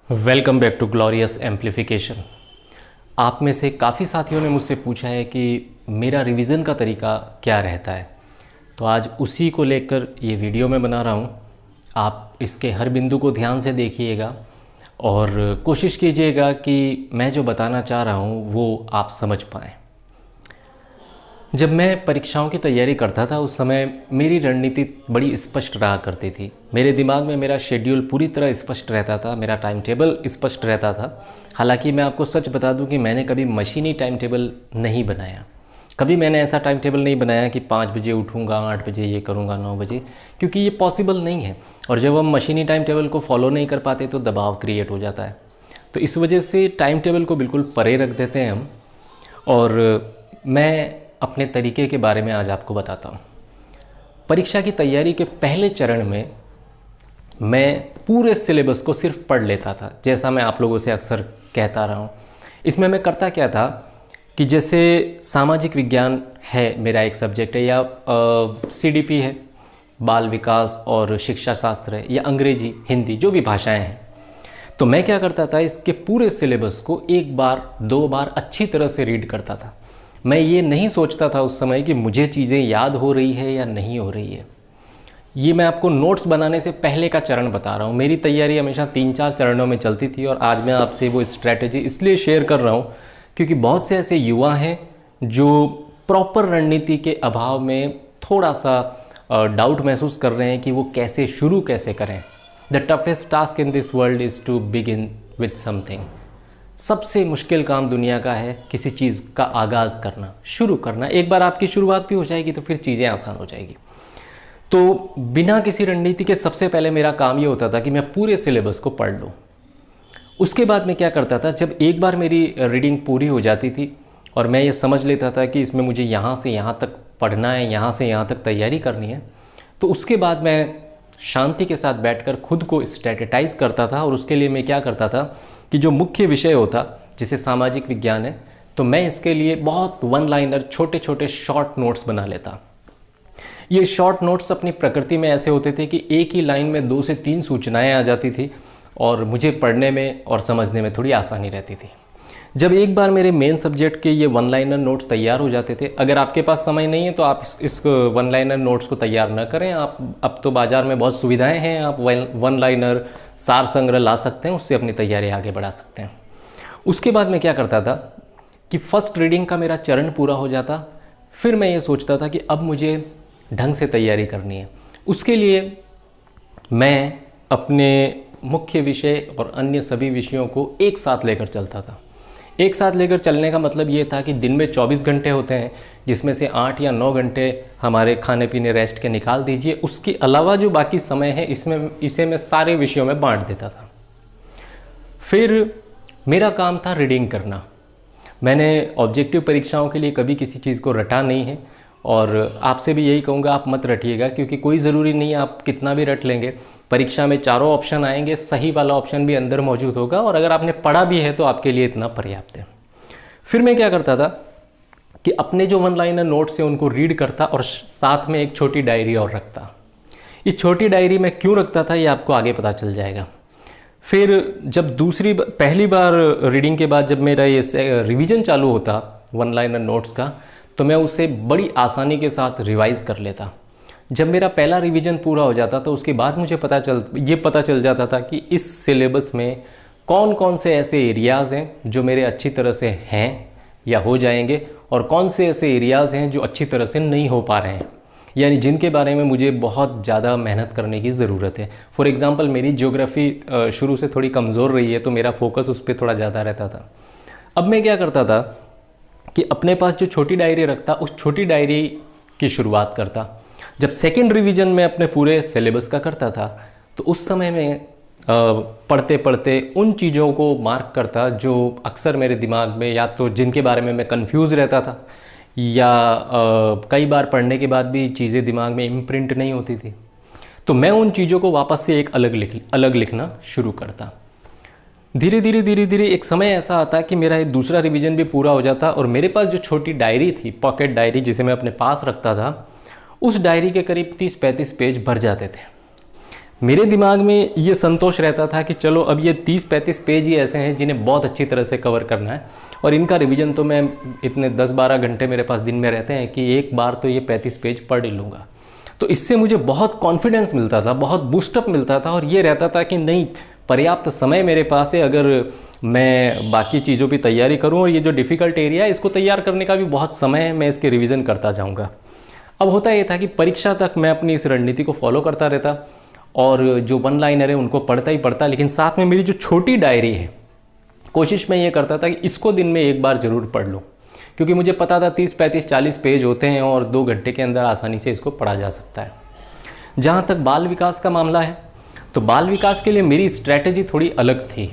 Welcome back to glorious amplification. आप में से काफ़ी साथियों ने मुझसे पूछा है कि मेरा रिवीज़न का तरीका क्या रहता है, तो आज उसी को लेकर ये वीडियो मैं बना रहा हूँ। आप इसके हर बिंदु को ध्यान से देखिएगा और कोशिश कीजिएगा कि मैं जो बताना चाह रहा हूँ वो आप समझ पाएँ। जब मैं परीक्षाओं की तैयारी करता था उस समय मेरी रणनीति बड़ी स्पष्ट रहा करती थी। मेरे दिमाग में मेरा शेड्यूल पूरी तरह स्पष्ट रहता था, मेरा टाइम टेबल स्पष्ट रहता था। हालांकि मैं आपको सच बता दूं कि मैंने कभी मशीनी टाइम टेबल नहीं बनाया। कभी मैंने ऐसा टाइम टेबल नहीं बनाया कि 5 बजे उठूँगा, 8 बजे ये करूँगा, 9 बजे, क्योंकि ये पॉसिबल नहीं है। और जब हम मशीनी टाइम टेबल को फॉलो नहीं कर पाते तो दबाव क्रिएट हो जाता है। तो इस वजह से टाइम टेबल को बिल्कुल परे रख देते हैं हम। और मैं अपने तरीके के बारे में आज आपको बताता हूँ। परीक्षा की तैयारी के पहले चरण में मैं पूरे सिलेबस को सिर्फ पढ़ लेता था, जैसा मैं आप लोगों से अक्सर कहता रहा हूँ। इसमें मैं करता क्या था कि जैसे सामाजिक विज्ञान है मेरा एक सब्जेक्ट है, या CDP है, बाल विकास और शिक्षा शास्त्र है, या अंग्रेजी, हिंदी, जो भी भाषाएं हैं, तो मैं क्या करता था, इसके पूरे सिलेबस को एक बार 2 बार अच्छी तरह से रीड करता था। मैं ये नहीं सोचता था उस समय कि मुझे चीज़ें याद हो रही है या नहीं हो रही है। ये मैं आपको नोट्स बनाने से पहले का चरण बता रहा हूँ। मेरी तैयारी हमेशा 3-4 चरणों में चलती थी और आज मैं आपसे वो स्ट्रैटेजी इसलिए शेयर कर रहा हूँ क्योंकि बहुत से ऐसे युवा हैं जो प्रॉपर रणनीति के अभाव में थोड़ा सा डाउट महसूस कर रहे हैं कि वो कैसे करें। The toughest task in this world is to begin with something. सबसे मुश्किल काम दुनिया का है किसी चीज़ का आगाज़ करना, शुरू करना। एक बार आपकी शुरुआत भी हो जाएगी तो फिर चीज़ें आसान हो जाएगी। तो बिना किसी रणनीति के सबसे पहले मेरा काम ये होता था कि मैं पूरे सिलेबस को पढ़ लूँ। उसके बाद मैं क्या करता था, जब एक बार मेरी रीडिंग पूरी हो जाती थी और मैं ये समझ लेता था कि इसमें मुझे यहाँ से यहाँ तक पढ़ना है, यहाँ से यहाँ तक तैयारी करनी है, तो उसके बाद मैं शांति के साथ बैठकर खुद को स्ट्रेटेटाइज करता था। और उसके लिए मैं क्या करता था कि जो मुख्य विषय होता, जैसे सामाजिक विज्ञान है, तो मैं इसके लिए बहुत 1 लाइनर छोटे छोटे शॉर्ट नोट्स बना लेता। ये शॉर्ट नोट्स अपनी प्रकृति में ऐसे होते थे कि एक ही लाइन में 2 से 3 सूचनाएं आ जाती थी और मुझे पढ़ने में और समझने में थोड़ी आसानी रहती थी। जब एक बार मेरे मेन सब्जेक्ट के ये 1 लाइनर नोट्स तैयार हो जाते थे, अगर आपके पास समय नहीं है तो आप इस 1 लाइनर नोट्स को तैयार न करें। आप अब तो बाज़ार में बहुत सुविधाएं हैं, आप 1 लाइनर सार संग्रह ला सकते हैं, उससे अपनी तैयारी आगे बढ़ा सकते हैं। उसके बाद मैं क्या करता था कि फर्स्ट रीडिंग का मेरा चरण पूरा हो जाता, फिर मैं ये सोचता था कि अब मुझे ढंग से तैयारी करनी है। उसके लिए मैं अपने मुख्य विषय और अन्य सभी विषयों को एक साथ लेकर चलता था। एक साथ लेकर चलने का मतलब ये था कि दिन में 24 घंटे होते हैं, जिसमें से 8 या 9 घंटे हमारे खाने पीने रेस्ट के निकाल दीजिए। उसके अलावा जो बाकी समय है इसे मैं सारे विषयों में बांट देता था। फिर मेरा काम था रीडिंग करना। मैंने ऑब्जेक्टिव परीक्षाओं के लिए कभी किसी चीज़ को रटा नहीं है और आपसे भी यही कहूँगा, आप मत रटिएगा, क्योंकि कोई ज़रूरी नहीं है आप कितना भी रट लेंगे। परीक्षा में चारों ऑप्शन आएंगे, सही वाला ऑप्शन भी अंदर मौजूद होगा, और अगर आपने पढ़ा भी है तो आपके लिए इतना पर्याप्त है। फिर मैं क्या करता था कि अपने जो 1 लाइनर नोट्स हैं उनको रीड करता और साथ में एक छोटी डायरी और रखता। ये छोटी डायरी मैं क्यों रखता था ये आपको आगे पता चल जाएगा। फिर जब पहली बार रीडिंग के बाद जब मेरा ये रिवीजन चालू होता 1 लाइनर नोट्स का, तो मैं उसे बड़ी आसानी के साथ रिवाइज़ कर लेता। जब मेरा पहला रिवीजन पूरा हो जाता तो उसके बाद मुझे पता चल जाता था कि इस सिलेबस में कौन कौन से ऐसे एरियाज़ हैं जो मेरे अच्छी तरह से हैं या हो जाएंगे, और कौन से ऐसे एरियाज़ हैं जो अच्छी तरह से नहीं हो पा रहे हैं, यानी जिनके बारे में मुझे बहुत ज़्यादा मेहनत करने की ज़रूरत है। फॉर एग्ज़ाम्पल, मेरी ज्योग्राफी शुरू से थोड़ी कमज़ोर रही है, तो मेरा फोकस उस पर थोड़ा ज़्यादा रहता था। अब मैं क्या करता था कि अपने पास जो छोटी डायरी रखता, उस छोटी डायरी की शुरुआत करता। जब सेकेंड रिवीजन में अपने पूरे सिलेबस का करता था तो उस समय में पढ़ते पढ़ते उन चीज़ों को मार्क करता जो अक्सर मेरे दिमाग में, या तो जिनके बारे में मैं कंफ्यूज रहता था, या कई बार पढ़ने के बाद भी चीज़ें दिमाग में इम्प्रिंट नहीं होती थी, तो मैं उन चीज़ों को वापस से एक अलग लिखना शुरू करता। धीरे धीरे एक समय ऐसा आता कि मेरा एक दूसरा रिवीजन भी पूरा हो जाता और मेरे पास जो छोटी डायरी थी, पॉकेट डायरी, जिसे मैं अपने पास रखता था, उस डायरी के करीब 30-35 पेज भर जाते थे। मेरे दिमाग में ये संतोष रहता था कि चलो अब ये 30-35 पेज ही ऐसे हैं जिन्हें बहुत अच्छी तरह से कवर करना है, और इनका रिवीजन तो मैं इतने 10-12 घंटे मेरे पास दिन में रहते हैं कि एक बार तो ये 35 पेज पढ़ ही लूँगा। तो इससे मुझे बहुत कॉन्फिडेंस मिलता था, बहुत बूस्टअप मिलता था, और ये रहता था कि नहीं, पर्याप्त समय मेरे पास है, अगर मैं बाकी चीज़ों की तैयारी करूँ और ये जो डिफ़िकल्ट एरिया है इसको तैयार करने का भी बहुत समय है, मैं इसके रिवीजन करता जाऊँगा। अब होता ये था कि परीक्षा तक मैं अपनी इस रणनीति को फॉलो करता रहता और जो वन लाइनर है उनको पढ़ता ही पढ़ता, लेकिन साथ में मेरी जो छोटी डायरी है, कोशिश मैं ये करता था कि इसको दिन में एक बार ज़रूर पढ़ लूँ, क्योंकि मुझे पता था 30-35-40 पेज होते हैं और 2 घंटे के अंदर आसानी से इसको पढ़ा जा सकता है। जहाँ तक बाल विकास का मामला है, तो बाल विकास के लिए मेरी स्ट्रैटेजी थोड़ी अलग थी,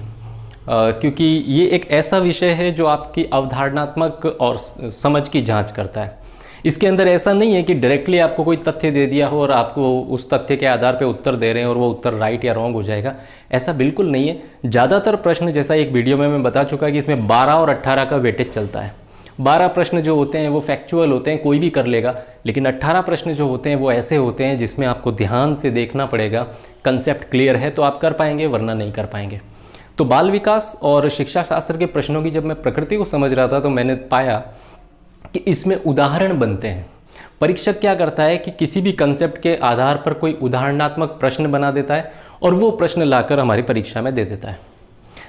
क्योंकि ये एक ऐसा विषय है जो आपकी अवधारणात्मक और समझ की जांच करता है। इसके अंदर ऐसा नहीं है कि डायरेक्टली आपको कोई तथ्य दे दिया हो और आपको उस तथ्य के आधार पे उत्तर दे रहे हैं और वो उत्तर राइट या रॉन्ग हो जाएगा, ऐसा बिल्कुल नहीं है। ज़्यादातर प्रश्न, जैसा एक वीडियो में मैं बता चुका कि इसमें 12 और 18 का वेटेज चलता है। 12 प्रश्न जो होते हैं वो फैक्चुअल होते हैं, कोई भी कर लेगा, लेकिन 18 प्रश्न जो होते हैं वो ऐसे होते हैं जिसमें आपको ध्यान से देखना पड़ेगा। कंसेप्ट क्लियर है तो आप कर पाएंगे, वरना नहीं कर पाएंगे। तो बाल विकास और शिक्षा शास्त्र के प्रश्नों की जब मैं प्रकृति को समझ रहा था तो मैंने पाया कि इसमें उदाहरण बनते हैं। परीक्षक क्या करता है कि किसी भी कंसेप्ट के आधार पर कोई उदाहरणात्मक प्रश्न बना देता है और वो प्रश्न लाकर हमारी परीक्षा में दे देता है।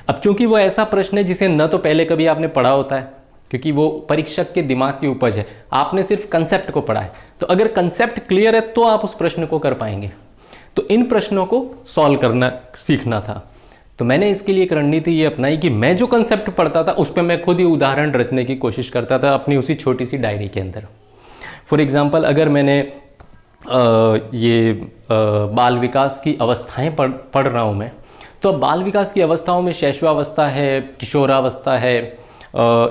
अब चूंकि वो ऐसा प्रश्न है जिसे न तो पहले कभी आपने पढ़ा होता है, क्योंकि वो परीक्षक के दिमाग की उपज है, आपने सिर्फ कंसेप्ट को पढ़ा है, तो अगर कंसेप्ट क्लियर है तो आप उस प्रश्न को कर पाएंगे। तो इन प्रश्नों को सॉल्व करना सीखना था। तो मैंने इसके लिए एक रणनीति ये अपनाई कि मैं जो कंसेप्ट पढ़ता था उस पर मैं खुद ही उदाहरण रचने की कोशिश करता था अपनी उसी छोटी सी डायरी के अंदर। फॉर एग्जांपल, अगर मैंने बाल विकास की अवस्थाएं पढ़ रहा हूँ मैं, तो बाल विकास की अवस्थाओं में शैशवावस्था है, किशोरावस्था है,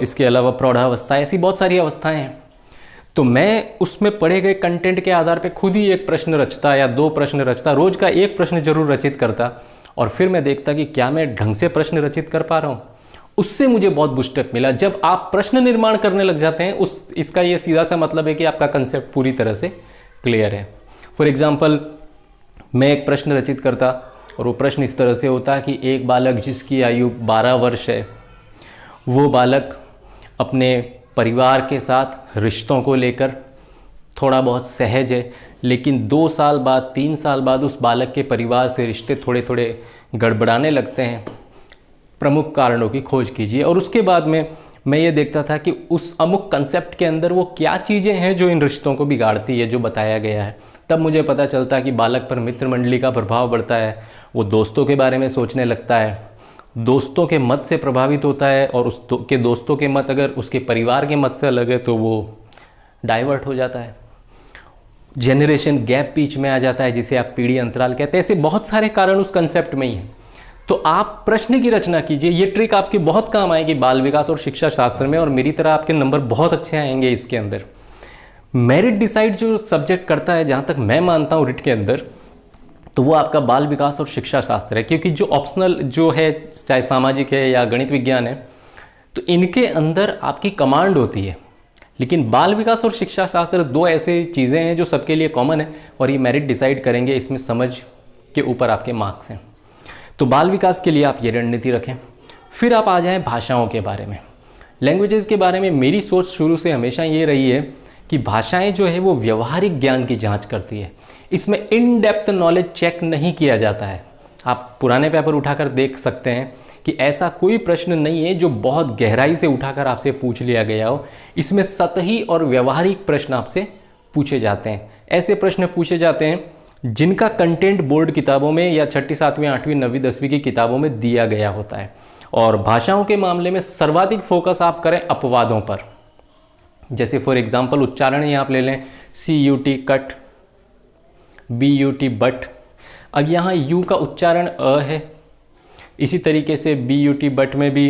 इसके अलावा प्रौढ़ावस्था, ऐसी बहुत सारी अवस्थाएं हैं। तो मैं उसमें पढ़े गए कंटेंट के आधार पे खुद ही एक प्रश्न रचता या 2 प्रश्न रचता, रोज का एक प्रश्न जरूर रचित करता, और फिर मैं देखता कि क्या मैं ढंग से प्रश्न रचित कर पा रहा हूँ। उससे मुझे बहुत बूस्टअप मिला। जब आप प्रश्न निर्माण करने लग जाते हैं, इसका ये सीधा सा मतलब है कि आपका कंसेप्ट पूरी तरह से क्लियर है। फॉर एग्जाम्पल, मैं एक प्रश्न रचित करता और वो प्रश्न इस तरह से होता कि एक बालक जिसकी आयु 12 वर्ष है, वो बालक अपने परिवार के साथ रिश्तों को लेकर थोड़ा बहुत सहज है, लेकिन 2 साल बाद, 3 साल बाद उस बालक के परिवार से रिश्ते थोड़े थोड़े गड़बड़ाने लगते हैं। प्रमुख कारणों की खोज कीजिए। और उसके बाद में मैं ये देखता था कि उस अमुक कंसेप्ट के अंदर वो क्या चीज़ें हैं जो इन रिश्तों को बिगाड़ती है, जो बताया गया है। तब मुझे पता चलता कि बालक पर मित्र मंडली का प्रभाव बढ़ता है, वो दोस्तों के बारे में सोचने लगता है, दोस्तों के मत से प्रभावित होता है, और उसके दोस्तों के मत अगर उसके परिवार के मत से अलग है तो वो डाइवर्ट हो जाता है। जेनरेशन गैप बीच में आ जाता है, जिसे आप पीढ़ी अंतराल कहते हैं। ऐसे बहुत सारे कारण उस कंसेप्ट में ही हैं। तो आप प्रश्न की रचना कीजिए। ये ट्रिक आपकी बहुत काम आएगी बाल विकास और शिक्षा शास्त्र में, और मेरी तरह आपके नंबर बहुत अच्छे आएंगे इसके अंदर। मेरिट डिसाइड जो सब्जेक्ट करता है, जहाँ तक मैं मानता हूँ रिट के अंदर, तो वो आपका बाल विकास और शिक्षा शास्त्र है। क्योंकि जो ऑप्शनल जो है, चाहे सामाजिक है या गणित विज्ञान है, तो इनके अंदर आपकी कमांड होती है। लेकिन बाल विकास और शिक्षा शास्त्र 2 ऐसे चीज़ें हैं जो सबके लिए कॉमन है, और ये मेरिट डिसाइड करेंगे, इसमें समझ के ऊपर आपके मार्क्स हैं। तो बाल विकास के लिए आप ये रणनीति रखें। फिर आप आ जाएं भाषाओं के बारे में। लैंग्वेजेस के बारे में मेरी सोच शुरू से हमेशा ये रही है कि भाषाएं जो है वो व्यवहारिक ज्ञान की जांच करती है। इसमें इन डेप्थ नॉलेज चेक नहीं किया जाता है। आप पुराने पेपर उठाकर देख सकते हैं कि ऐसा कोई प्रश्न नहीं है जो बहुत गहराई से उठाकर आपसे पूछ लिया गया हो। इसमें सतही और व्यवहारिक प्रश्न आपसे पूछे जाते हैं। ऐसे प्रश्न पूछे जाते हैं जिनका कंटेंट बोर्ड किताबों में या 6ठी, 7वीं, 8वीं, 9वीं, 10वीं की किताबों में दिया गया होता है। और भाषाओं के मामले में सर्वाधिक फोकस आप करें अपवादों पर। जैसे फॉर एग्जांपल उच्चारण ही आप ले लें, CUT कट, BUT बट। अब यहाँ यू का उच्चारण अ है, इसी तरीके से BUT बट में भी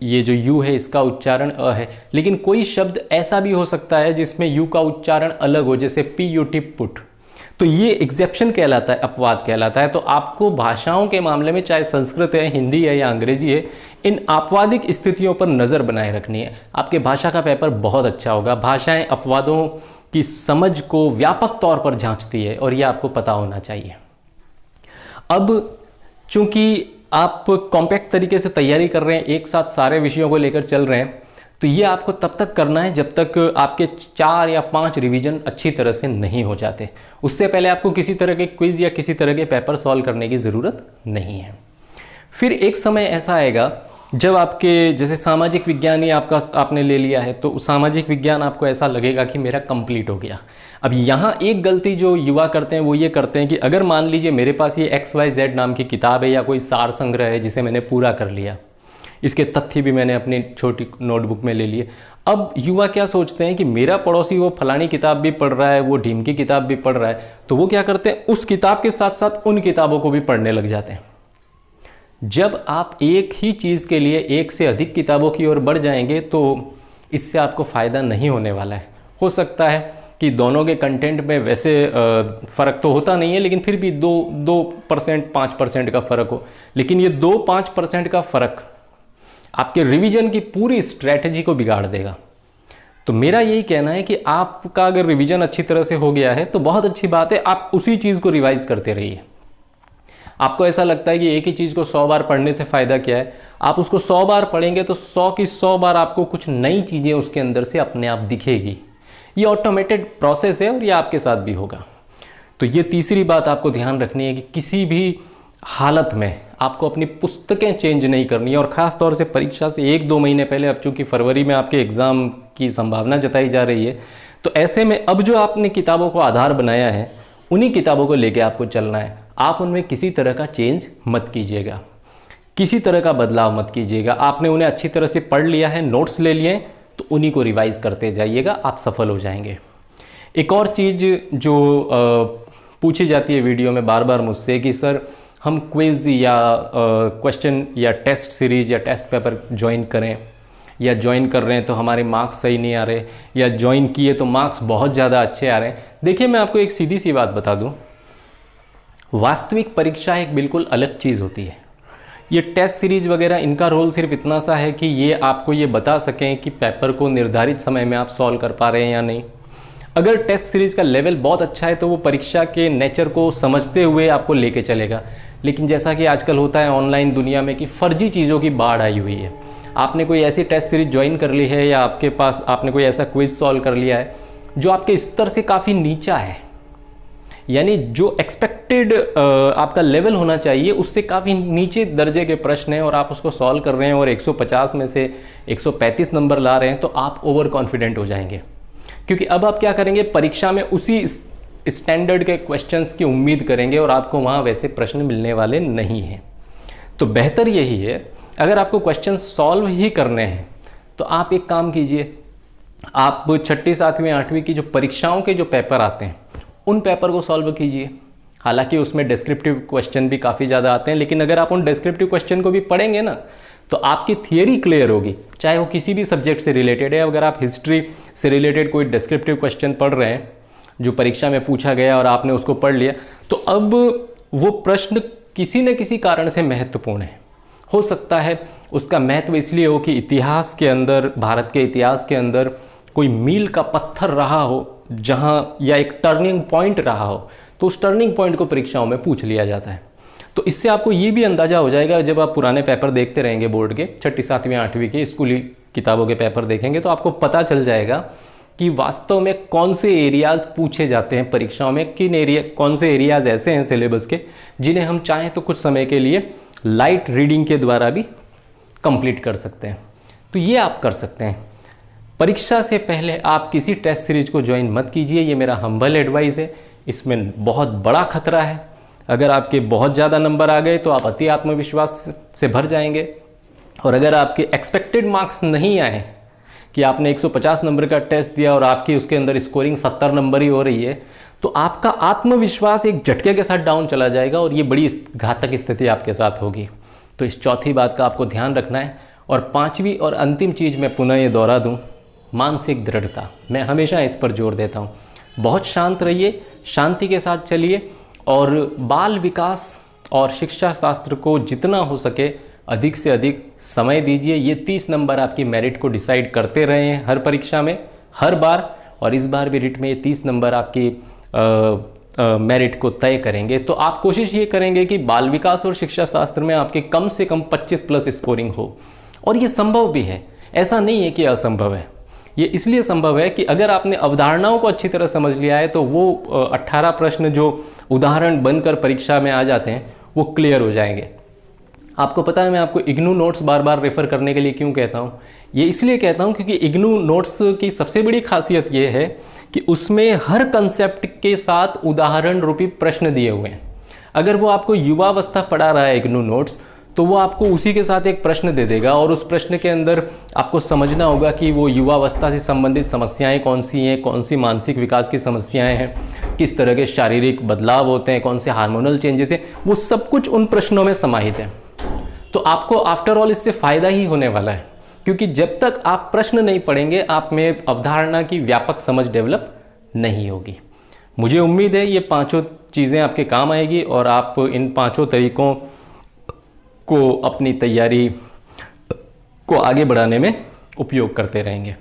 ये जो यू है इसका उच्चारण अ है। लेकिन कोई शब्द ऐसा भी हो सकता है जिसमें यू का उच्चारण अलग हो, जैसे PUT पुट। तो ये एग्जेप्शन कहलाता है, अपवाद कहलाता है। तो आपको भाषाओं के मामले में, चाहे संस्कृत है, हिंदी है या अंग्रेजी है, इन आपवादिक स्थितियों पर नज़र बनाए रखनी है। आपके भाषा का पेपर बहुत अच्छा होगा। भाषाएं अपवादों की समझ को व्यापक तौर पर जांचती है, और ये आपको पता होना चाहिए। अब चूंकि आप कॉम्पैक्ट तरीके से तैयारी कर रहे हैं, एक साथ सारे विषयों को लेकर चल रहे हैं, तो ये आपको तब तक करना है जब तक आपके 4 या 5 रिवीजन अच्छी तरह से नहीं हो जाते। उससे पहले आपको किसी तरह के क्विज या किसी तरह के पेपर सॉल्व करने की ज़रूरत नहीं है। फिर एक समय ऐसा आएगा जब आपके जैसे सामाजिक विज्ञान ही आपने ले लिया है, तो सामाजिक विज्ञान आपको ऐसा लगेगा कि मेरा कंप्लीट हो गया। अब यहाँ एक गलती जो युवा करते हैं वो ये करते हैं कि अगर मान लीजिए मेरे पास ये XYZ नाम की किताब है या कोई सार संग्रह है जिसे मैंने पूरा कर लिया, इसके तथ्य भी मैंने अपनी छोटी नोटबुक में ले लिए। अब युवा क्या सोचते हैं कि मेरा पड़ोसी वो फलानी किताब भी पढ़ रहा है, वो ढीम की किताब भी पढ़ रहा है, तो वो क्या करते हैं उस किताब के साथ साथ उन किताबों को भी पढ़ने लग जाते हैं। जब आप एक ही चीज़ के लिए एक से अधिक किताबों की ओर बढ़ जाएंगे तो इससे आपको फ़ायदा नहीं होने वाला है। हो सकता है कि दोनों के कंटेंट में वैसे फ़र्क तो होता नहीं है, लेकिन फिर भी 2% 5% का फ़र्क हो, लेकिन ये 2-5% का फ़र्क आपके रिवीजन की पूरी स्ट्रैटेजी को बिगाड़ देगा। तो मेरा यही कहना है कि आपका अगर रिवीजन अच्छी तरह से हो गया है तो बहुत अच्छी बात है, आप उसी चीज़ को रिवाइज करते रहिए। आपको ऐसा लगता है कि एक ही चीज़ को 100 बार पढ़ने से फ़ायदा क्या है, आप उसको 100 बार पढ़ेंगे तो 100 की 100 बार आपको कुछ नई चीज़ें उसके अंदर से अपने आप दिखेगी। ये ऑटोमेटेड प्रोसेस है और ये आपके साथ भी होगा। तो ये तीसरी बात आपको ध्यान रखनी है कि किसी भी हालत में आपको अपनी पुस्तकें चेंज नहीं करनी है, और ख़ास तौर से परीक्षा से 1-2 महीने पहले, अब चूँकि फरवरी में आपके एग्ज़ाम की संभावना जताई जा रही है, तो ऐसे में अब जो आपने किताबों को आधार बनाया है उन्हीं किताबों को लेके आपको चलना है। आप उनमें किसी तरह का चेंज मत कीजिएगा, किसी तरह का बदलाव मत कीजिएगा। आपने उन्हें अच्छी तरह से पढ़ लिया है, नोट्स ले लिए, तो उन्हीं को रिवाइज करते जाइएगा, आप सफल हो जाएंगे। एक और चीज़ जो पूछी जाती है वीडियो में बार बार मुझसे कि सर हम क्विज़ या क्वेश्चन या टेस्ट सीरीज या टेस्ट पेपर ज्वाइन करें, या ज्वाइन कर रहे हैं तो हमारे मार्क्स सही नहीं आ रहे, या ज्वाइन किए तो मार्क्स बहुत ज़्यादा अच्छे आ रहे हैं। देखिए, मैं आपको एक सीधी सी बात बता दूं, वास्तविक परीक्षा एक बिल्कुल अलग चीज़ होती है। ये टेस्ट सीरीज वगैरह, इनका रोल सिर्फ इतना सा है कि ये आपको ये बता सकें कि पेपर को निर्धारित समय में आप सॉल्व कर पा रहे हैं या नहीं। अगर टेस्ट सीरीज का लेवल बहुत अच्छा है तो वो परीक्षा के नेचर को समझते हुए आपको लेके चलेगा। लेकिन जैसा कि आजकल होता है ऑनलाइन दुनिया में कि फर्जी चीज़ों की बाढ़ आई हुई है। आपने कोई ऐसी टेस्ट सीरीज ज्वाइन कर ली है या आपके पास आपने कोई ऐसा क्विज सॉल्व कर लिया है जो आपके स्तर से काफ़ी नीचा है, यानी जो एक्सपेक्टेड आपका लेवल होना चाहिए उससे काफ़ी नीचे दर्जे के प्रश्न हैं, और आप उसको सॉल्व कर रहे हैं और 150 में से 135 नंबर ला रहे हैं, तो आप ओवर कॉन्फिडेंट हो जाएंगे। क्योंकि अब आप क्या करेंगे, परीक्षा में उसी स्टैंडर्ड के क्वेश्चंस की उम्मीद करेंगे और आपको वहाँ वैसे प्रश्न मिलने वाले नहीं हैं। तो बेहतर यही है, अगर आपको क्वेश्चन सॉल्व ही करने हैं तो आप एक काम कीजिए, आप 6ठी 7वीं 8वीं की जो परीक्षाओं के जो पेपर आते हैं उन पेपर को सॉल्व कीजिए। हालांकि उसमें डिस्क्रिप्टिव क्वेश्चन भी काफ़ी ज़्यादा आते हैं, लेकिन अगर आप उन डिस्क्रिप्टिव क्वेश्चन को भी पढ़ेंगे ना तो आपकी थियरी क्लियर होगी, चाहे वो किसी भी सब्जेक्ट से रिलेटेड है। अगर आप हिस्ट्री से रिलेटेड कोई डिस्क्रिप्टिव क्वेश्चन पढ़ रहे हैं जो परीक्षा में पूछा गया और आपने उसको पढ़ लिया, तो अब वो प्रश्न किसी न किसी कारण से महत्वपूर्ण है। हो सकता है उसका महत्व इसलिए हो कि इतिहास के अंदर, भारत के इतिहास के अंदर कोई मील का पत्थर रहा हो जहाँ, या एक टर्निंग पॉइंट रहा हो, तो उस टर्निंग पॉइंट को परीक्षाओं में पूछ लिया जाता है। तो इससे आपको ये भी अंदाज़ा हो जाएगा, जब आप पुराने पेपर देखते रहेंगे बोर्ड के 6ठी 7वीं 8वीं के स्कूली किताबों के पेपर देखेंगे तो आपको पता चल जाएगा कि वास्तव में कौन से एरियाज़ पूछे जाते हैं परीक्षाओं में, कौन से एरियाज़ ऐसे हैं सिलेबस के जिन्हें हम चाहें तो कुछ समय के लिए लाइट रीडिंग के द्वारा भी कंप्लीट कर सकते हैं। तो ये आप कर सकते हैं। परीक्षा से पहले आप किसी टेस्ट सीरीज को ज्वाइन मत कीजिए, ये मेरा हम्बल एडवाइस है। इसमें बहुत बड़ा खतरा है, अगर आपके बहुत ज़्यादा नंबर आ गए तो आप अति आत्मविश्वास से भर जाएंगे, और अगर आपके एक्सपेक्टेड मार्क्स नहीं आए कि आपने 150 नंबर का टेस्ट दिया और आपकी उसके अंदर स्कोरिंग 70 नंबर ही हो रही है, तो आपका आत्मविश्वास एक झटके के साथ डाउन चला जाएगा और ये बड़ी घातक स्थिति आपके साथ होगी। तो इस चौथी बात का आपको ध्यान रखना है। और 5वीं और अंतिम चीज़ मैं पुनः ये दोहरा दूँ, मानसिक दृढ़ता। मैं हमेशा इस पर जोर देता हूँ। बहुत शांत रहिए, शांति के साथ चलिए, और बाल विकास और शिक्षा शास्त्र को जितना हो सके अधिक से अधिक समय दीजिए। ये 30 नंबर आपकी मेरिट को डिसाइड करते रहे हैं हर परीक्षा में, हर बार, और इस बार भी रिट में ये 30 नंबर आपकी मेरिट को तय करेंगे, तो आप कोशिश ये करेंगे कि बाल विकास और शिक्षा शास्त्र में आपके कम से कम 25 प्लस स्कोरिंग हो। और ये संभव भी है, ऐसा नहीं है कि असंभव है। ये इसलिए संभव है कि अगर आपने अवधारणाओं को अच्छी तरह समझ लिया है तो वो 18 प्रश्न जो उदाहरण बनकर परीक्षा में आ जाते हैं वो क्लियर हो जाएंगे। आपको पता है मैं आपको इग्नू नोट्स बार बार रेफ़र करने के लिए क्यों कहता हूँ? ये इसलिए कहता हूँ क्योंकि इग्नू नोट्स की सबसे बड़ी खासियत ये है कि उसमें हर कंसेप्ट के साथ उदाहरण रूपी प्रश्न दिए हुए हैं। अगर वो आपको युवावस्था पढ़ा रहा है इग्नू नोट्स, तो वो आपको उसी के साथ एक प्रश्न दे देगा और उस प्रश्न के अंदर आपको समझना होगा कि वो युवावस्था से संबंधित समस्याएं कौन सी हैं, कौन सी मानसिक विकास की समस्याएं हैं, किस तरह के शारीरिक बदलाव होते हैं, कौन से हार्मोनल चेंजेस हैं, वो सब कुछ उन प्रश्नों में समाहित है। तो आपको आफ्टर ऑल इससे फ़ायदा ही होने वाला है, क्योंकि जब तक आप प्रश्न नहीं पढ़ेंगे आप में अवधारणा की व्यापक समझ डेवलप नहीं होगी। मुझे उम्मीद है ये पांचों चीज़ें आपके काम आएगी और आप इन पांचों तरीकों को अपनी तैयारी को आगे बढ़ाने में उपयोग करते रहेंगे।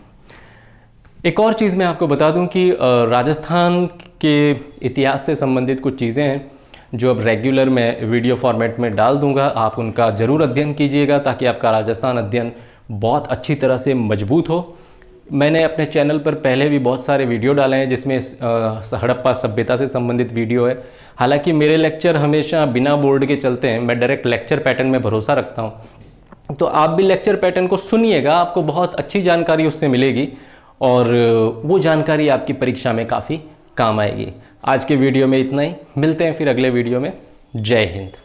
एक और चीज़ मैं आपको बता दूं कि राजस्थान के इतिहास से संबंधित कुछ चीज़ें हैं जो अब रेगुलर मैं वीडियो फॉर्मेट में डाल दूंगा। आप उनका ज़रूर अध्ययन कीजिएगा ताकि आपका राजस्थान अध्ययन बहुत अच्छी तरह से मजबूत हो। मैंने अपने चैनल पर पहले भी बहुत सारे वीडियो डाले हैं जिसमें हड़प्पा सभ्यता से संबंधित वीडियो है। हालांकि मेरे लेक्चर हमेशा बिना बोर्ड के चलते हैं, मैं डायरेक्ट लेक्चर पैटर्न में भरोसा रखता हूं। तो आप भी लेक्चर पैटर्न को सुनिएगा, आपको बहुत अच्छी जानकारी उससे मिलेगी और वो जानकारी आपकी परीक्षा में काफ़ी काम आएगी। आज के वीडियो में इतना ही, मिलते हैं फिर अगले वीडियो में। जय हिंद।